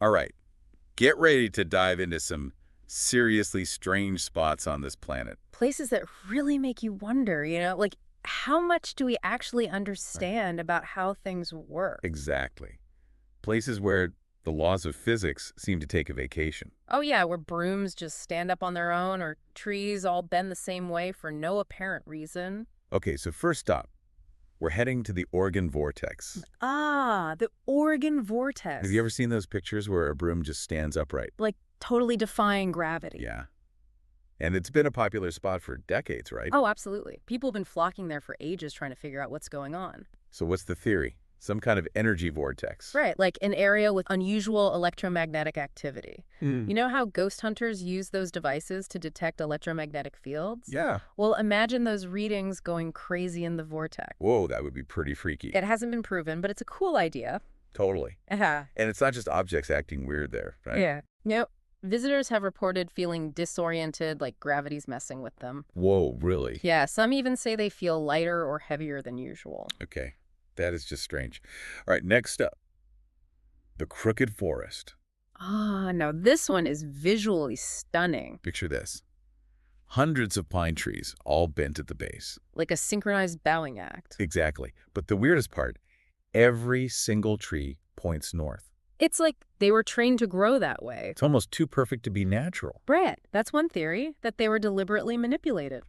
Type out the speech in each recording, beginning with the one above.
All right, get ready to dive into some seriously strange spots on this planet. Places that really make you wonder, like how much do we actually Right. understand about how things work? Exactly. Places where the laws of physics seem to take a vacation. Oh, yeah, where brooms just stand up on their own or trees all bend the same way for no apparent reason. Okay, so first stop, we're heading to the Oregon Vortex. Ah, the Oregon Have you ever vortex. seen those pictures where a broom just stands upright? Like totally defying gravity. Yeah. And it's been a popular spot for decades, right? Oh, absolutely. People have been flocking there for ages trying to figure out what's going on. So what's the theory? Some kind of energy vortex. Right, like an area with unusual electromagnetic activity. Hmm. You know how ghost hunters use those devices to detect electromagnetic fields? Yeah. Well, imagine those readings going crazy in the vortex. Whoa, that would be pretty freaky. It hasn't been proven, but it's a cool idea. Totally. Yeah. And it's not just objects acting weird there, right? Yeah. Yep. Visitors have reported feeling disoriented, like gravity's messing with them. Whoa, really? Yeah, some even say they feel lighter or heavier than usual. Okay. That is just strange. All right, next up, the Crooked Forest. Ah, now this one is visually stunning, Picture this. Hundreds of pine trees, all bent at the base. like a synchronized bowing act. Exactly. But the weirdest part, every single tree points north. It's like they were trained to grow that way. It's almost too perfect to be natural. Brett, that's one theory, that they were deliberately manipulated.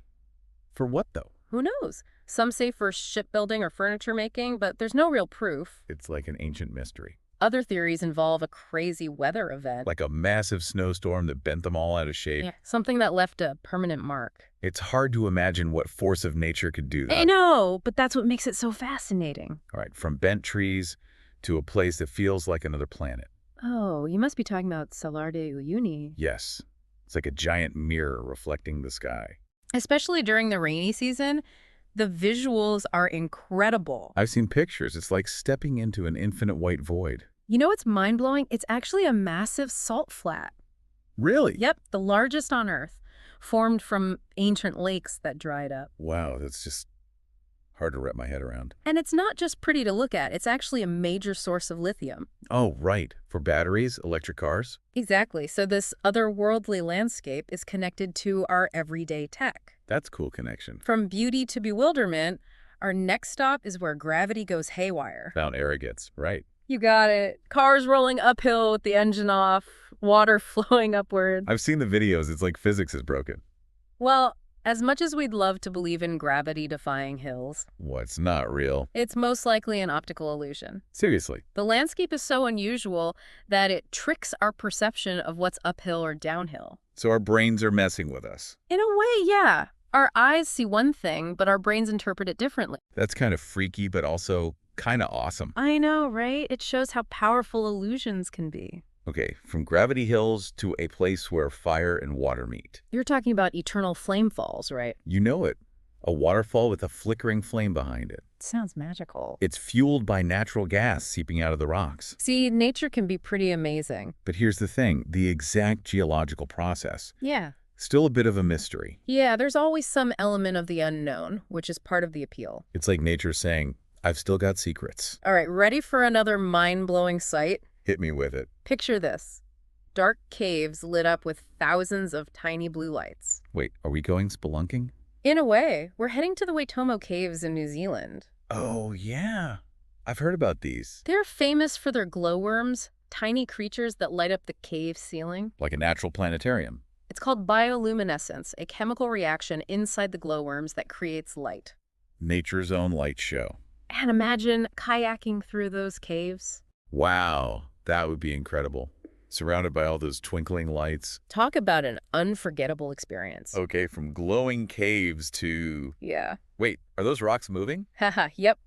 For what, though? Who knows? Some say for shipbuilding or furniture making, but there's no real proof. It's like an ancient mystery. Other theories involve a crazy weather event. Like a massive snowstorm that bent them all out of shape. Yeah, something that left a permanent mark. It's hard to imagine what force of nature could do I that. know, but that's what makes it so fascinating. All right, from bent trees to a place that feels like another planet. Oh, you must be talking about Salar de Uyuni. Yes, it's like a giant mirror reflecting the sky. Especially during the rainy season, the visuals are incredible. I've seen pictures. It's like stepping into an infinite white void. You know what's mind-blowing? It's actually a massive salt flat. Really? Yep, the largest on Earth, formed from ancient lakes that dried up. Wow, that's just hard to wrap my head around. And it's not just pretty to look at, it's actually a major source of lithium. Oh, right. For batteries, electric cars? Exactly, so this otherworldly landscape is connected to our everyday tech. That's a cool connection. From beauty to bewilderment, our next stop is where gravity goes haywire. Mount Arrogates, right. You got it. Cars rolling uphill with the engine off, water flowing upward. I've seen the videos. It's like physics is broken. Well, as much as we'd love to believe in gravity-defying hills, What's not real? it's most likely an optical illusion. Seriously. The landscape is so unusual that it tricks our perception of what's uphill or downhill. So our brains are messing with us. In a way, yeah. Our eyes see one thing, but our brains interpret it differently. That's kind of freaky, but also kind of awesome. I know, right? It shows how powerful illusions can be. Okay, from gravity hills to a place where fire and water meet. You're talking about eternal flame falls, right? You know it. A waterfall with a flickering flame behind it. Sounds magical. It's fueled by natural gas seeping out of the rocks. See, nature can be pretty amazing. But here's the thing, the exact geological process. Yeah. Still a bit of a mystery. Yeah, there's always some element of the unknown, which is part of the appeal. It's like nature saying, I've still got secrets. All right, ready for another mind-blowing sight? Hit me with it. Picture this. Dark caves lit up with thousands of tiny blue lights. Wait, are we going spelunking? In a way, we're heading to the Waitomo Caves in New Zealand. Oh, yeah. I've heard about these. They're famous for their glowworms, tiny creatures that light up the cave ceiling. Like a natural planetarium. It's called bioluminescence, a chemical reaction inside the glowworms that creates light. Nature's own light show. And imagine kayaking through those caves. Wow, that would be incredible. Surrounded by all those twinkling lights. Talk about an unforgettable experience. Okay, from glowing caves to... Yeah. Wait, are those rocks moving? Haha, yep.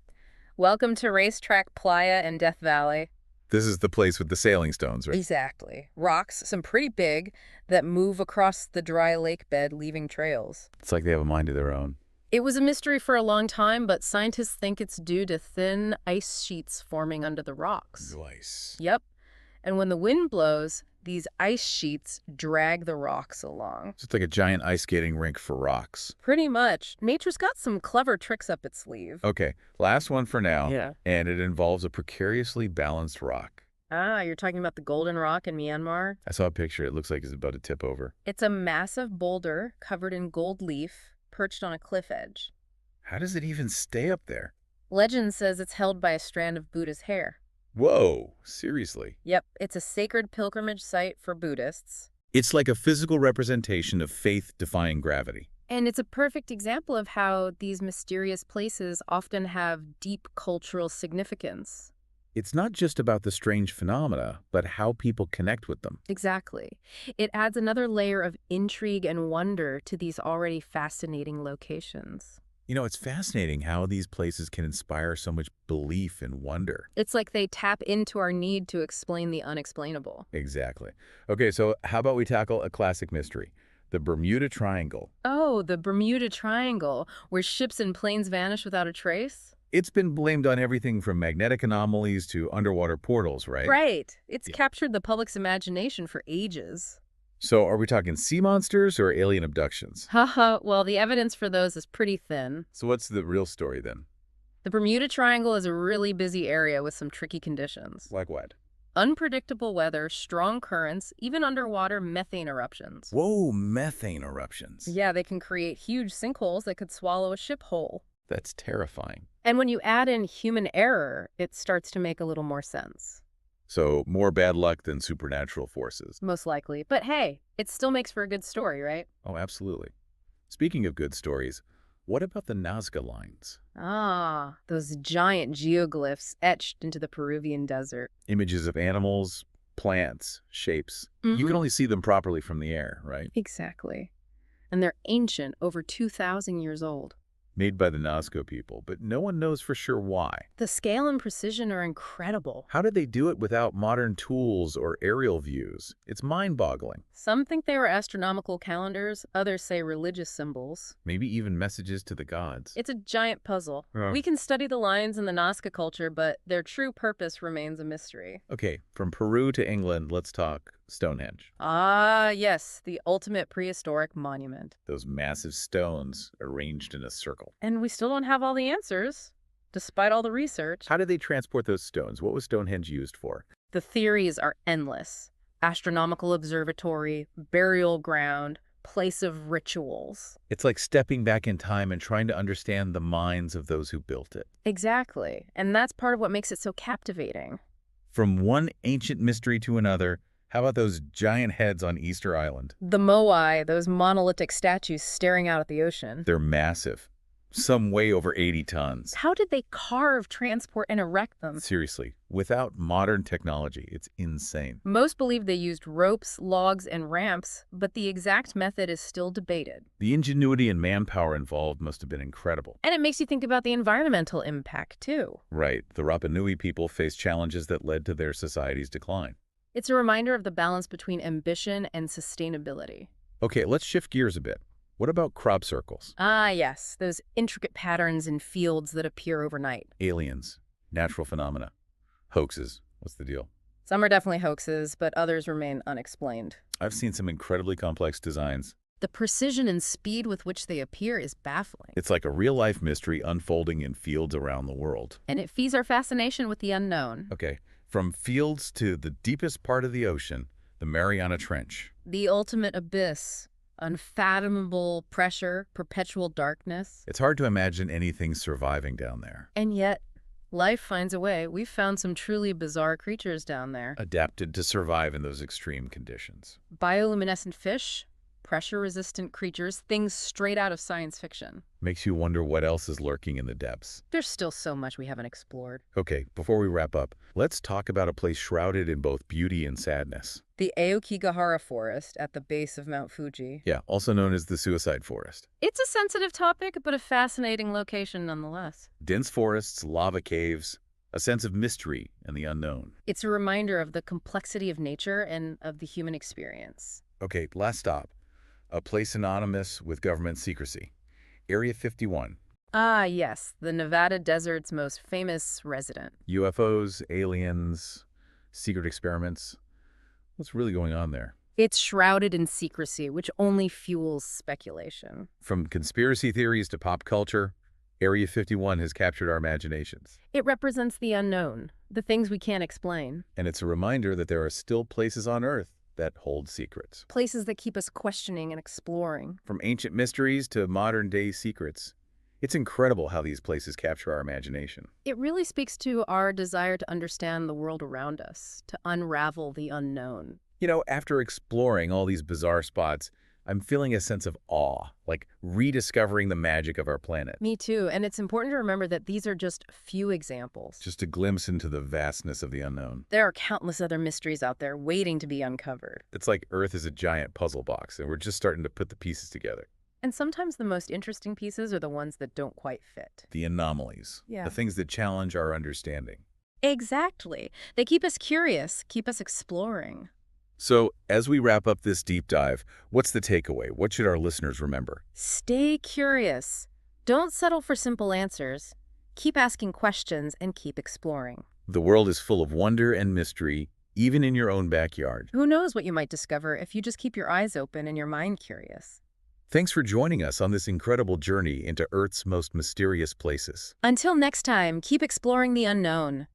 Welcome to Racetrack Playa in Death Valley. This is the place with the sailing stones, right? Exactly. Rocks, some pretty big, that move across the dry lake bed, leaving trails. It's like they have a mind of their own. It was a mystery for a long time, but scientists think it's due to thin ice sheets forming under the rocks. Nice. Yep. And when the wind blows, these ice sheets drag the rocks along. So it's like a giant ice skating rink for rocks. Pretty much. Nature's got some clever tricks up its sleeve. Okay, last one for now. Yeah. And it involves a precariously balanced rock. Ah, you're talking about the Golden Rock in Myanmar? I saw a picture. It looks like it's about to tip over. It's a massive boulder covered in gold leaf, perched on a cliff edge. How does it even stay up there? Legend says it's held by a strand of Buddha's hair. Whoa, seriously. Yep, it's a sacred pilgrimage site for Buddhists. It's like a physical representation of faith defying gravity. And it's a perfect example of how these mysterious places often have deep cultural significance. It's not just about the strange phenomena, but how people connect with them. Exactly. It adds another layer of intrigue and wonder to these already fascinating locations. You know, it's fascinating how these places can inspire so much belief and wonder. It's like they tap into our need to explain the unexplainable. Exactly. Okay, so how about we tackle a classic mystery? The Bermuda Triangle. Oh, the Bermuda Triangle, where ships and planes vanish without a trace? It's been blamed on everything from magnetic anomalies to underwater portals, right? Right. It's Yeah. captured the public's imagination for ages. So are we talking sea monsters or alien abductions? Haha, well, the evidence for those is pretty thin. So what's the real story then? The Bermuda Triangle is a really busy area with some tricky conditions. Like what? Unpredictable weather, strong currents, even underwater methane eruptions. Whoa, methane eruptions. Yeah, they can create huge sinkholes that could swallow a ship whole. That's terrifying. And when you add in human error, it starts to make a little more sense. So more bad luck than supernatural forces. Most likely. But hey, it still makes for a good story, right? Oh, absolutely. Speaking of good stories, what about the Nazca lines? Ah, those giant geoglyphs etched into the Peruvian desert. Images of animals, plants, shapes. You can only see them properly from the air, right? Exactly. And they're ancient, over 2,000 years old. Made by the Nazca people, but no one knows for sure why. The scale and precision are incredible. How did they do it without modern tools or aerial views? It's mind-boggling. Some think they were astronomical calendars, others say religious symbols. Maybe even messages to the gods. It's a giant puzzle. Yeah. We can study the lines in the Nazca culture, but their true purpose remains a mystery. Okay, from Peru to England, let's talk Stonehenge. Ah, yes, the ultimate prehistoric monument. Those massive stones arranged in a circle. And we still don't have all the answers, despite all the research. How did they transport those stones? What was Stonehenge used for? The theories are endless. Astronomical observatory, burial ground, place of rituals. It's like stepping back in time and trying to understand the minds of those who built it. Exactly. And that's part of what makes it so captivating. From one ancient mystery to another, how about those giant heads on Easter Island? The moai, those monolithic statues staring out at the ocean. They're massive. Some weigh over 80 tons. How did they carve, transport, and erect them? Seriously, without modern technology, it's insane. Most believe they used ropes, logs, and ramps, but the exact method is still debated. The ingenuity and manpower involved must have been incredible. And it makes you think about the environmental impact, too. Right, the Rapa Nui people faced challenges that led to their society's decline. It's a reminder of the balance between ambition and sustainability. Okay, let's shift gears a bit. What about crop circles? Ah, yes, those intricate patterns in fields that appear overnight. Aliens, natural phenomena, hoaxes. What's the deal? Some are definitely hoaxes, but others remain unexplained. I've seen some incredibly complex designs. The precision and speed with which they appear is baffling. It's like a real-life mystery unfolding in fields around the world. And it feeds our fascination with the unknown. Okay, from fields to the deepest part of the ocean, the Mariana Trench. The ultimate abyss. Unfathomable pressure, perpetual darkness. It's hard to imagine anything surviving down there. And yet, life finds a way. We've found some truly bizarre creatures down there. Adapted to survive in those extreme conditions. Bioluminescent fish, pressure-resistant creatures, things straight out of science fiction. Makes you wonder what else is lurking in the depths. There's still so much we haven't explored. Okay, before we wrap up, let's talk about a place shrouded in both beauty and sadness. The Aokigahara Forest at the base of Mount Fuji. Yeah, also known as the Suicide Forest. It's a sensitive topic, but a fascinating location nonetheless. Dense forests, lava caves, a sense of mystery and the unknown. It's a reminder of the complexity of nature and of the human experience. Okay, last stop. A place synonymous with government secrecy. Area 51. Ah, yes, the Nevada desert's most famous resident. UFOs, aliens, secret experiments. What's really going on there? It's shrouded in secrecy, which only fuels speculation. From conspiracy theories to pop culture, Area 51 has captured our imaginations, It represents the unknown, the things we can't explain, and it's a reminder that there are still places on Earth that hold secrets. places that keep us questioning and exploring. From ancient mysteries to modern-day secrets, it's incredible how these places capture our imagination. It really speaks to our desire to understand the world around us, to unravel the unknown. You know, after exploring all these bizarre spots, I'm feeling a sense of awe, like rediscovering the magic of our planet. Me too, and it's important to remember that these are just few examples. Just a glimpse into the vastness of the unknown. There are countless other mysteries out there waiting to be uncovered. It's like Earth is a giant puzzle box, and we're just starting to put the pieces together. And sometimes the most interesting pieces are the ones that don't quite fit. The anomalies, Yeah. the things that challenge our understanding. Exactly. They keep us curious, keep us exploring. So, as we wrap up this deep dive, what's the takeaway? What should our listeners remember? Stay curious. Don't settle for simple answers. Keep asking questions and keep exploring. The world is full of wonder and mystery, even in your own backyard. Who knows what you might discover if you just keep your eyes open and your mind curious. Thanks for joining us on this incredible journey into Earth's most mysterious places. Until next time, keep exploring the unknown.